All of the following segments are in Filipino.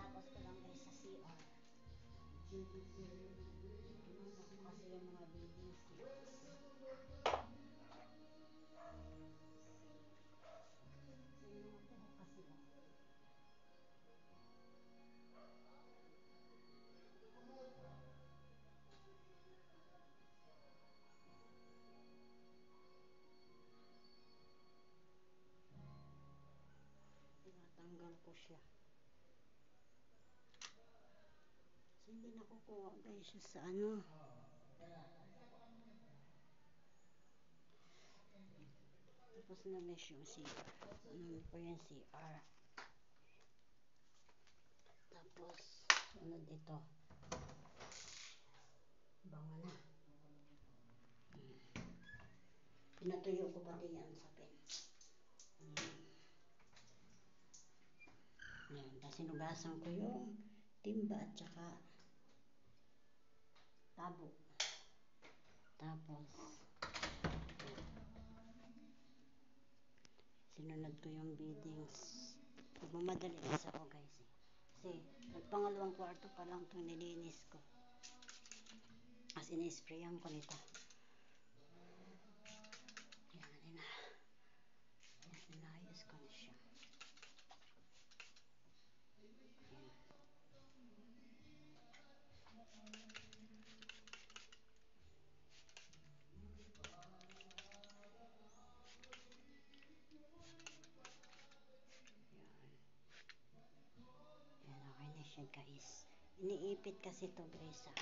Tapos ko lang guys sa CR. Tumatak ko kasi yung mga babies guys. Yung mga buhok kasi oh. Tinatanggal ko siya. So, hindi nakukuha guys siya sa ano. Tapos na guys yung CR. Ano po yung CR. Tapos, sunod ito. Bango na. Pinatuyo ko pati yan sa pen. Yan. Tapos sinugasan ko yung timba at saka tabo. Tapos, sinunod ko yung beadings. Magmamadali kasi ako guys. Kasi, nagpangalawang kwarto pa lang itong nilinis ko. As in-sprayan ko nito. Yan, inayos ko na siya. Yan. Yan, okay na siya guys. Iniipit kasi to guys ha.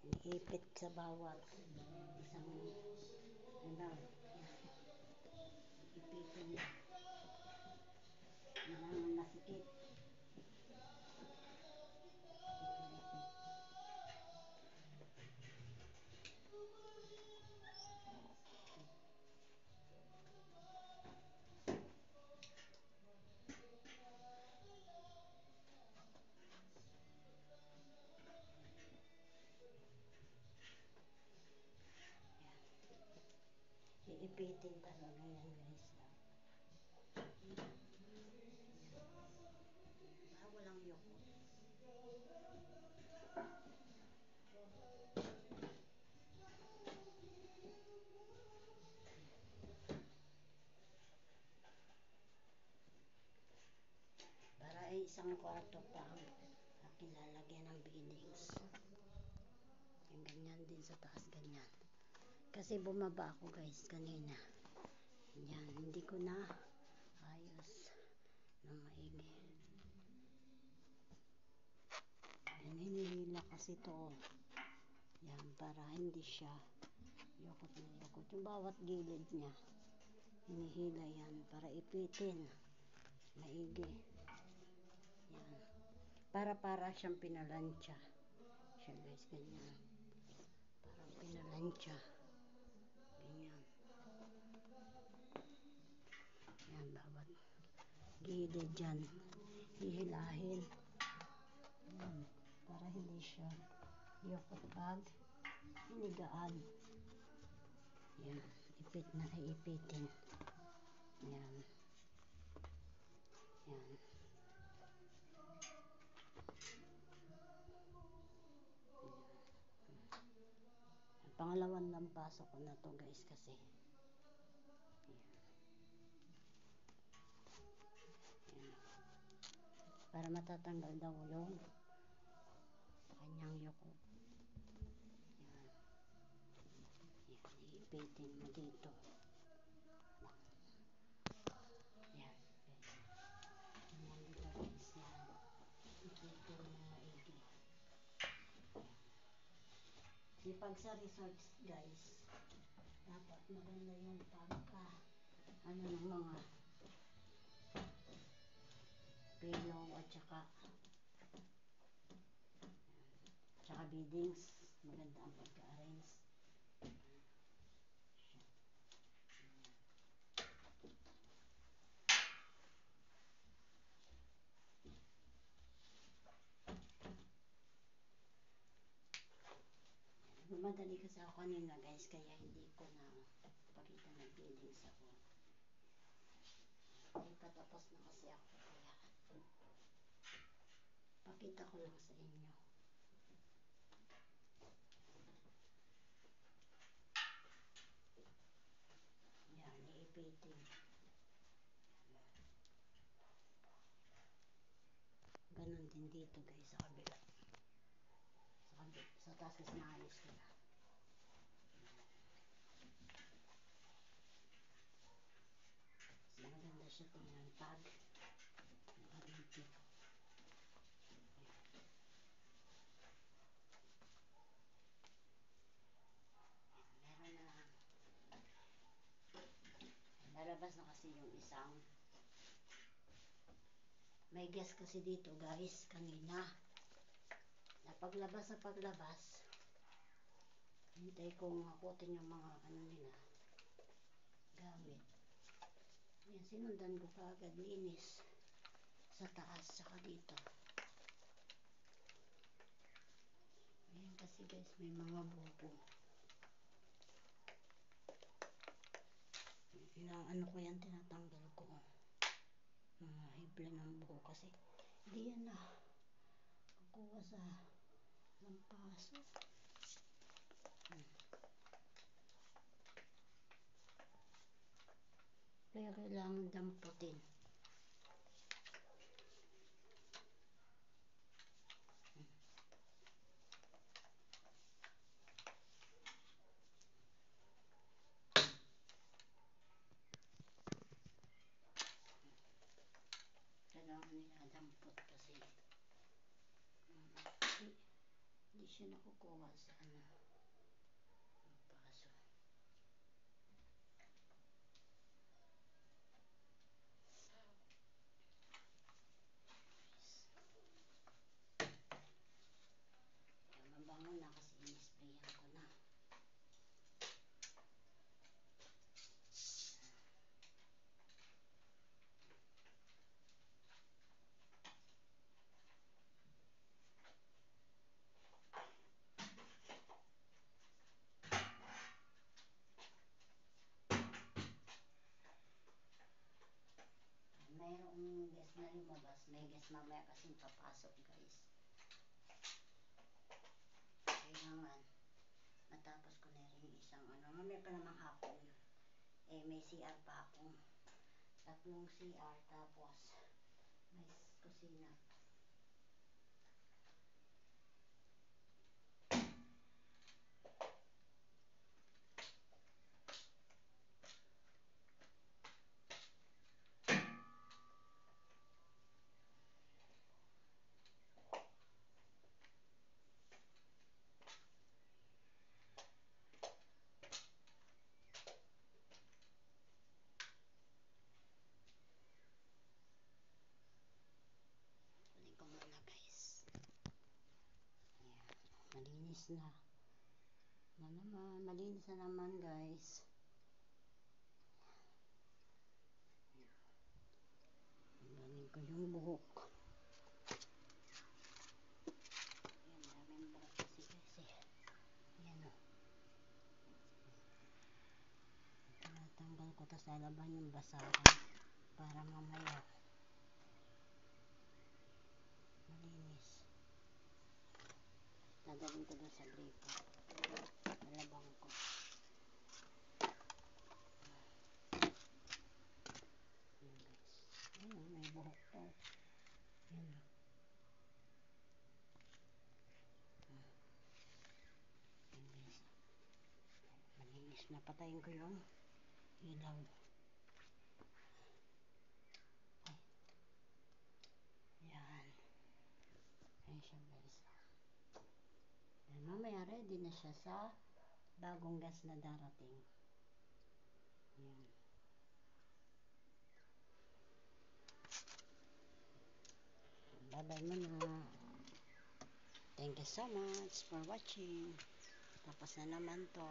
Iniipit sa bawat isang yan. Ipitin na. Malamang masikip. Iipitin talaga yan guys. Para walang yoko. Para ay isang kwarto pa ang aking lalagyan ng beadings. Yung ganyan din sa taas, ganyan. Kasi bumaba ako guys kanina. Yan, hindi ko na ayos na maigi. Yan, hinihila kasi to. Yan, para hindi siya yokot na yokot. Yung bawat gilid niya, hinihila yan para ipitin. Maigi. Yan. Para siyang pinalansya. Siya guys, ganyan. Parang pinalansya. Ganyan. Yan, bawat gilid dyan. Hihilahin. Yan. Para hindi siya yokot pag hinigaan. Yan. Ipit na ay ipitin. Yan. Yan. Pangalawang lampaso ko na to guys kasi. Yan. Yan. Para matatanggal daw yung kanyang yoko. Yan. Yan. Iipitin mo dito. Yan. Yan dito guys. Yan. Iipitin mo maigi. Di pag sa resorts guys, dapat maganda yung pagka ano ng mga pillow at saka beadings. Maganda ang pagka-arrange. Madali kasi ako kanina guys, kaya hindi ko na pakita ng beadings ako. Ay patapos na kasi ako kaya Pakita ko lang sa inyo. Yan, iipitin. Ganon din dito guys, sa kabila. Sa taas kasi naayos ko na. Maganda siya tingnan pag nakabiti. Meron na. Lalabas na kasi yung isang. May guest kasi dito guys, kanina. Paglabas, hintay kong hakutin yung mga ano nila, gamit. Yan, sinundan ko kaagad, linis. Sa taas, saka dito. Ayan kasi guys, may mga buko. Ano ko yan, tinatanggal ko. Mga hibla ng buko kasi hindi yan na kukuha sa lampaso. Kaya kailangan damputin. Kailangan nila dampot kasi hindi siya nakukuha sa lampaso. Mabango na kasi in-sprayan ko na. Mayroong guest na lumabas, may guest mamaya kasing papasok guys. Kailangan matapos ko na rin yung isang mamaya pa namang hapon. May CR pa akong 3 CR, tapos may kusina. Kunin ko muna guys. Ayan, malinis na. Malinis na naman guys. Galing ko yung buhok. Ayan, daming buhok kasi guys. Ayan o. Tinatanggal ko, tapos lalaban yung basahan para mamaya malinis. Dadalhin ko dun sa gripo. Lalabang ko. Ayan guys. Ayan, may buhok to. Ayan. Ayan guys. Malinis na. Patayin ko yung ilaw. Ayan. Ayan siya guys. Ayan, mamaya ready na siya sa bagong gas na darating. Ayan. Bye-bye muna. Thank you so much for watching. Tapos na naman to.